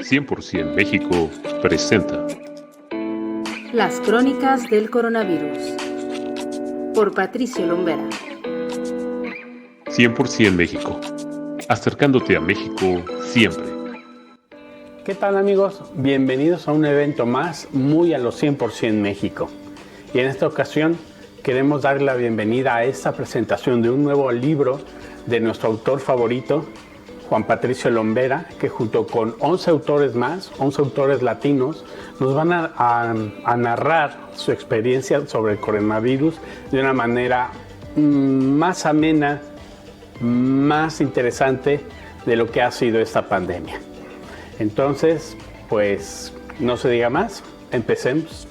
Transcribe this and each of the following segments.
100% México presenta Las Crónicas del Coronavirus por Patricio Lombera. 100% México, acercándote a México siempre. ¿Qué tal, amigos? Bienvenidos a un evento más muy a los 100% México. Y en esta ocasión queremos dar la bienvenida a esta presentación de un nuevo libro de nuestro autor favorito, Juan Patricio Lombera, que junto con 11 autores más, 11 autores latinos, nos van a narrar su experiencia sobre el coronavirus de una manera más amena, más interesante de lo que ha sido esta pandemia. Entonces, pues, no se diga más, empecemos.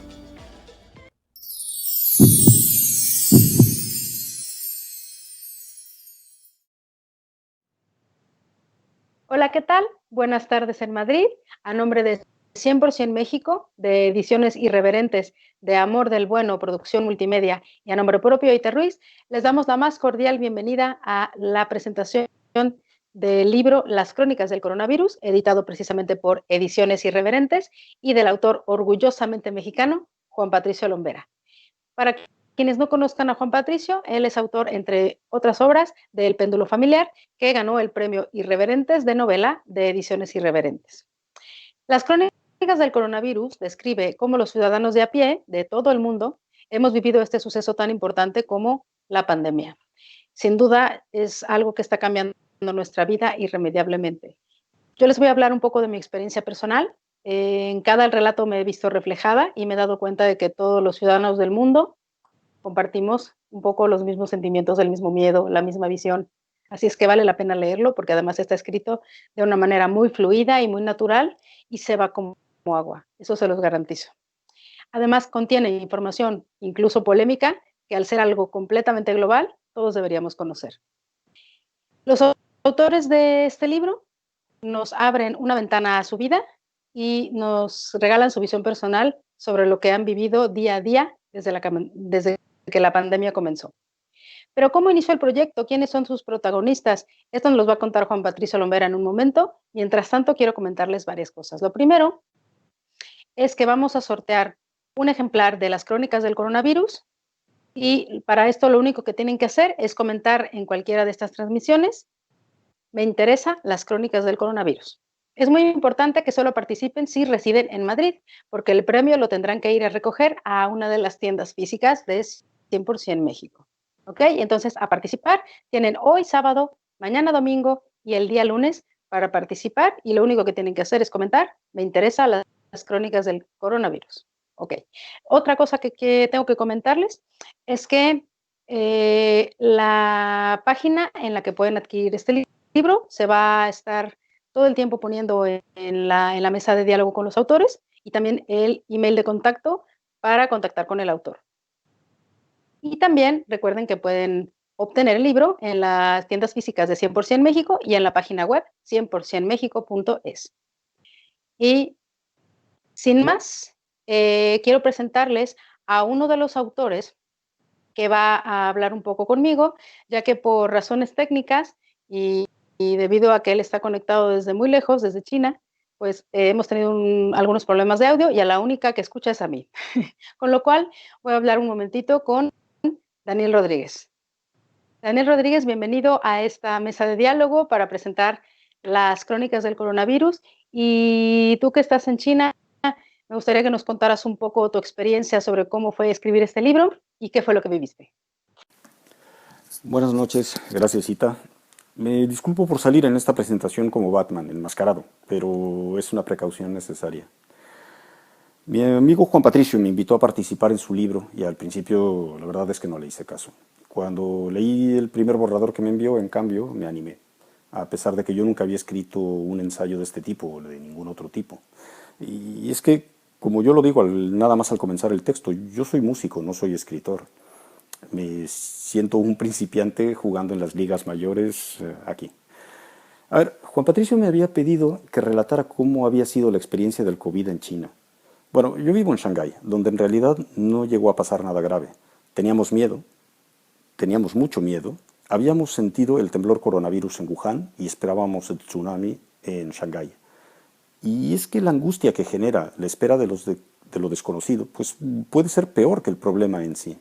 Hola, ¿qué tal? Buenas tardes en Madrid. A nombre de 100% México, de Ediciones Irreverentes, de Amor del Bueno, Producción Multimedia, y a nombre propio, Ite Ruiz, les damos la más cordial bienvenida a la presentación del libro Las Crónicas del Coronavirus, editado precisamente por Ediciones Irreverentes y del autor orgullosamente mexicano, Juan Patricio Lombera. Para quienes no conozcan a Juan Patricio, él es autor, entre otras obras, de El péndulo familiar, que ganó el premio Irreverentes de novela de Ediciones Irreverentes. Las Crónicas del Coronavirus describe cómo los ciudadanos de a pie de todo el mundo hemos vivido este suceso tan importante como la pandemia. Sin duda es algo que está cambiando nuestra vida irremediablemente. Yo les voy a hablar un poco de mi experiencia personal. En cada relato me he visto reflejada y me he dado cuenta de que todos los ciudadanos del mundo compartimos un poco los mismos sentimientos, el mismo miedo, la misma visión. Así es que vale la pena leerlo porque además está escrito de una manera muy fluida y muy natural y se va como agua. Eso se los garantizo. Además contiene información, incluso polémica, que al ser algo completamente global, todos deberíamos conocer. Los autores de este libro nos abren una ventana a su vida y nos regalan su visión personal sobre lo que han vivido día a día desde que la pandemia comenzó. Pero ¿cómo inició el proyecto? ¿Quiénes son sus protagonistas? Esto nos lo va a contar Juan Patricio Lombera en un momento. Mientras tanto, quiero comentarles varias cosas. Lo primero es que vamos a sortear un ejemplar de las Crónicas del Coronavirus y para esto lo único que tienen que hacer es comentar en cualquiera de estas transmisiones: me interesa las Crónicas del Coronavirus. Es muy importante que solo participen si residen en Madrid, porque el premio lo tendrán que ir a recoger a una de las tiendas físicas de 100% México. ¿Ok? Entonces, a participar, tienen hoy sábado, mañana domingo y el día lunes para participar, y lo único que tienen que hacer es comentar: me interesa las Crónicas del Coronavirus. Ok. Otra cosa que tengo que comentarles es que la página en la que pueden adquirir este libro se va a estar todo el tiempo poniendo en la mesa de diálogo con los autores, y también el email de contacto para contactar con el autor. Y también recuerden que pueden obtener el libro en las tiendas físicas de 100% México y en la página web 100%mexico.es. Y sin más, quiero presentarles a uno de los autores que va a hablar un poco conmigo, ya que por razones técnicas y debido a que él está conectado desde muy lejos, desde China, pues hemos tenido algunos problemas de audio y a la única que escucha es a mí. Con lo cual voy a hablar un momentito con Daniel Rodríguez. Daniel Rodríguez, bienvenido a esta mesa de diálogo para presentar las Crónicas del Coronavirus. Y tú que estás en China, me gustaría que nos contaras un poco tu experiencia sobre cómo fue escribir este libro y qué fue lo que viviste. Buenas noches, gracias Ita. Me disculpo por salir en esta presentación como Batman, enmascarado, pero es una precaución necesaria. Mi amigo Juan Patricio me invitó a participar en su libro y al principio la verdad es que no le hice caso. Cuando leí el primer borrador que me envió, en cambio, me animé, a pesar de que yo nunca había escrito un ensayo de este tipo o de ningún otro tipo. Y es que, como yo lo digo nada más al comenzar el texto, yo soy músico, no soy escritor. Me siento un principiante jugando en las ligas mayores aquí. A ver, Juan Patricio me había pedido que relatara cómo había sido la experiencia del COVID en China. Bueno, yo vivo en Shanghái, donde en realidad no llegó a pasar nada grave. Teníamos miedo, teníamos mucho miedo. Habíamos sentido el temblor coronavirus en Wuhan y esperábamos el tsunami en Shanghái. Y es que la angustia que genera la espera de lo desconocido, pues puede ser peor que el problema en sí.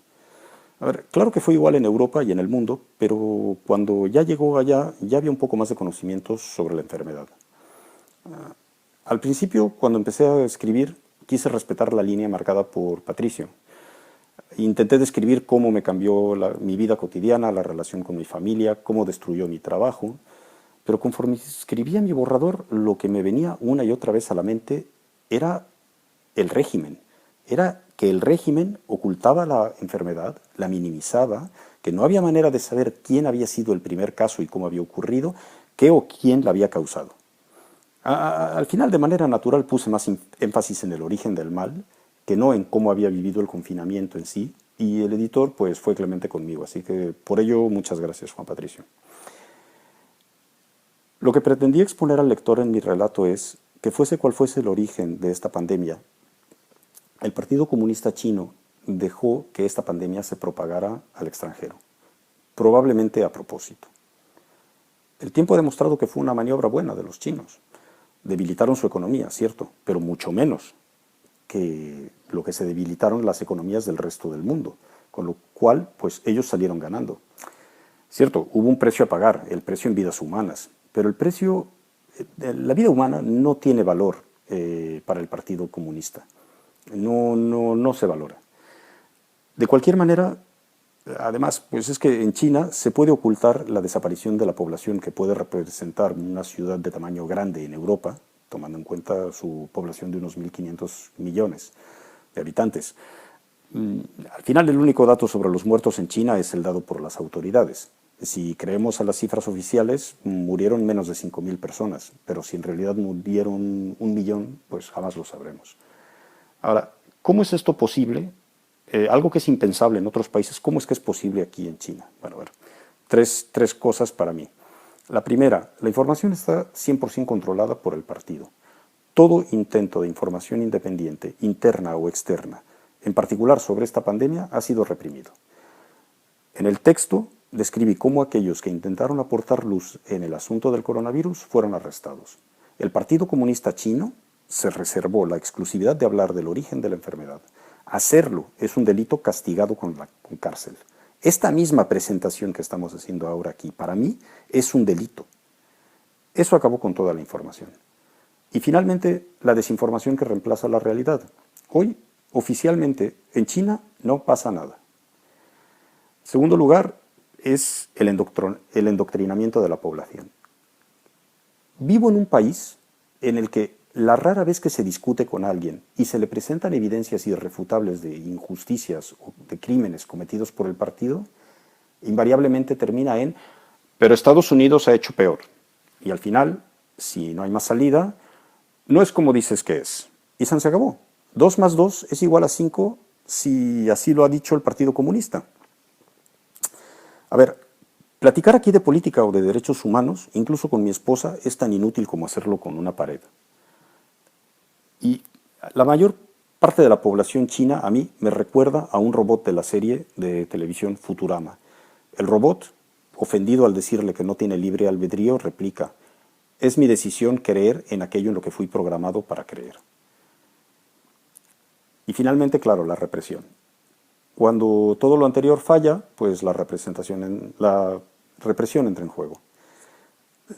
A ver, claro que fue igual en Europa y en el mundo, pero cuando ya llegó allá ya había un poco más de conocimientos sobre la enfermedad. Al principio, cuando empecé a escribir, quise respetar la línea marcada por Patricio. Intenté describir cómo me cambió mi vida cotidiana, la relación con mi familia, cómo destruyó mi trabajo, pero conforme escribía mi borrador, lo que me venía una y otra vez a la mente era el régimen. Era que el régimen ocultaba la enfermedad, la minimizaba, que no había manera de saber quién había sido el primer caso y cómo había ocurrido, qué o quién la había causado. Al final, de manera natural, puse más énfasis en el origen del mal, que no en cómo había vivido el confinamiento en sí, y el editor pues fue clemente conmigo, así que por ello muchas gracias, Juan Patricio. Lo que pretendía exponer al lector en mi relato es que fuese cual fuese el origen de esta pandemia, el Partido Comunista Chino dejó que esta pandemia se propagara al extranjero, probablemente a propósito. El tiempo ha demostrado que fue una maniobra buena de los chinos. Debilitaron su economía, cierto, pero mucho menos que lo que se debilitaron las economías del resto del mundo, con lo cual pues ellos salieron ganando. Cierto, hubo un precio a pagar, el precio en vidas humanas, pero el precio, la vida humana no tiene valor para el Partido Comunista. No se valora. De cualquier manera, además, pues es que en China se puede ocultar la desaparición de la población que puede representar una ciudad de tamaño grande en Europa, tomando en cuenta su población de unos 1.500 millones de habitantes. Al final, el único dato sobre los muertos en China es el dado por las autoridades. Si creemos a las cifras oficiales, murieron menos de 5.000 personas, pero si en realidad murieron 1 millón, pues jamás lo sabremos. Ahora, ¿cómo es esto posible? Algo que es impensable en otros países, ¿cómo es que es posible aquí en China? Bueno, a ver, tres cosas para mí. La primera, la información está 100% controlada por el partido. Todo intento de información independiente, interna o externa, en particular sobre esta pandemia, ha sido reprimido. En el texto describí cómo aquellos que intentaron aportar luz en el asunto del coronavirus fueron arrestados. El Partido Comunista Chino se reservó la exclusividad de hablar del origen de la enfermedad. Hacerlo es un delito castigado con cárcel. Esta misma presentación que estamos haciendo ahora aquí, para mí, es un delito. Eso acabó con toda la información. Y finalmente, la desinformación que reemplaza la realidad. Hoy, oficialmente, en China no pasa nada. Segundo lugar, es el endoctrinamiento de la población. Vivo en un país en el que la rara vez que se discute con alguien y se le presentan evidencias irrefutables de injusticias o de crímenes cometidos por el partido, invariablemente termina en pero Estados Unidos ha hecho peor. Y al final, si no hay más salida, no es como dices que es. Y se acabó. 2 más 2 es igual a 5 si así lo ha dicho el Partido Comunista. A ver, platicar aquí de política o de derechos humanos, incluso con mi esposa, es tan inútil como hacerlo con una pared. Y la mayor parte de la población china a mí me recuerda a un robot de la serie de televisión Futurama. El robot, ofendido al decirle que no tiene libre albedrío, replica: es mi decisión creer en aquello en lo que fui programado para creer. Y finalmente, claro, la represión. Cuando todo lo anterior falla, pues la represión entra en juego.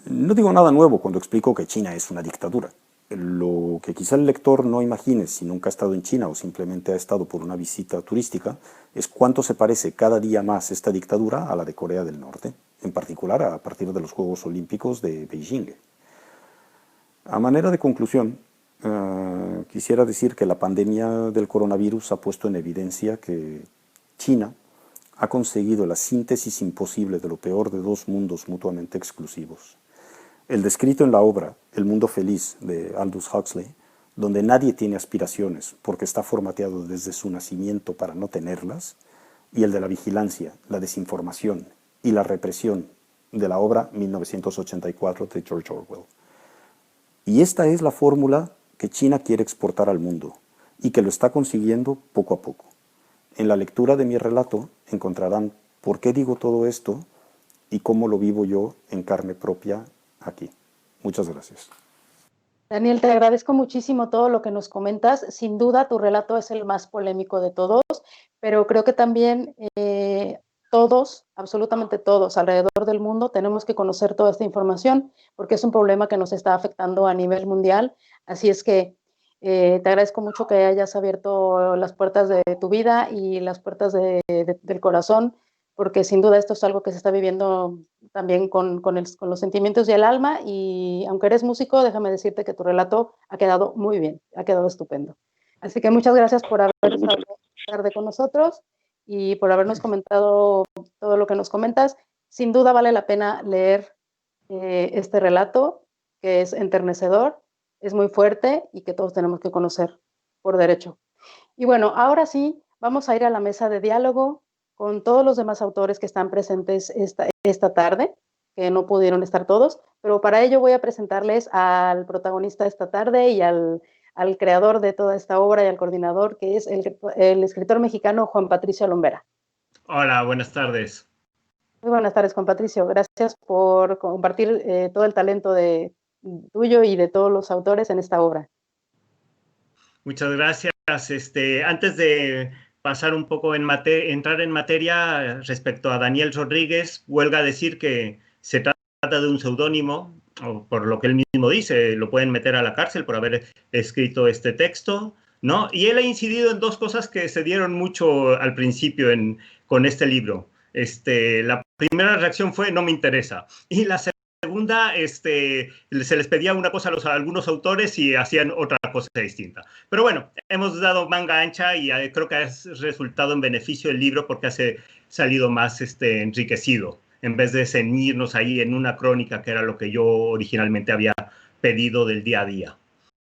No digo nada nuevo cuando explico que China es una dictadura. Lo que quizá el lector no imagine si nunca ha estado en China o simplemente ha estado por una visita turística es cuánto se parece cada día más esta dictadura a la de Corea del Norte, en particular a partir de los Juegos Olímpicos de Beijing. A manera de conclusión, quisiera decir que la pandemia del coronavirus ha puesto en evidencia que China ha conseguido la síntesis imposible de lo peor de 2 mundos mutuamente exclusivos. El descrito en la obra El mundo feliz de Aldous Huxley, donde nadie tiene aspiraciones porque está formateado desde su nacimiento para no tenerlas, y el de la vigilancia, la desinformación y la represión de la obra 1984 de George Orwell. Y esta es la fórmula que China quiere exportar al mundo y que lo está consiguiendo poco a poco. En la lectura de mi relato encontrarán por qué digo todo esto y cómo lo vivo yo en carne propia aquí. Muchas gracias. Daniel, te agradezco muchísimo todo lo que nos comentas. Sin duda, tu relato es el más polémico de todos, pero creo que también todos, absolutamente todos, alrededor del mundo, tenemos que conocer toda esta información porque es un problema que nos está afectando a nivel mundial. Así es que te agradezco mucho que hayas abierto las puertas de tu vida y las puertas del corazón, porque sin duda esto es algo que se está viviendo también con los sentimientos y el alma, y aunque eres músico, déjame decirte que tu relato ha quedado muy bien, ha quedado estupendo. Así que muchas gracias por haber estado esta tarde con nosotros y por habernos comentado todo lo que nos comentas. Sin duda vale la pena leer este relato, que es enternecedor, es muy fuerte y que todos tenemos que conocer por derecho. Y bueno, ahora sí, vamos a ir a la mesa de diálogo con todos los demás autores que están presentes esta tarde, que no pudieron estar todos, pero para ello voy a presentarles al protagonista de esta tarde y al creador de toda esta obra y al coordinador, que es el escritor mexicano Juan Patricio Lombera. Hola, buenas tardes. Muy buenas tardes, Juan Patricio. Gracias por compartir todo el talento tuyo y de todos los autores en esta obra. Muchas gracias. Antes de pasar un poco entrar en materia respecto a Daniel Rodríguez, huelga decir que se trata de un seudónimo, o por lo que él mismo dice, lo pueden meter a la cárcel por haber escrito este texto, ¿no? Y él ha incidido en dos cosas que se dieron mucho al principio con este libro. La primera reacción fue no me interesa, y la segunda, se les pedía una cosa a algunos autores y hacían otra cosa distinta. Pero bueno, hemos dado manga ancha y creo que ha resultado en beneficio del libro porque ha salido más enriquecido, en vez de ceñirnos ahí en una crónica que era lo que yo originalmente había pedido del día a día.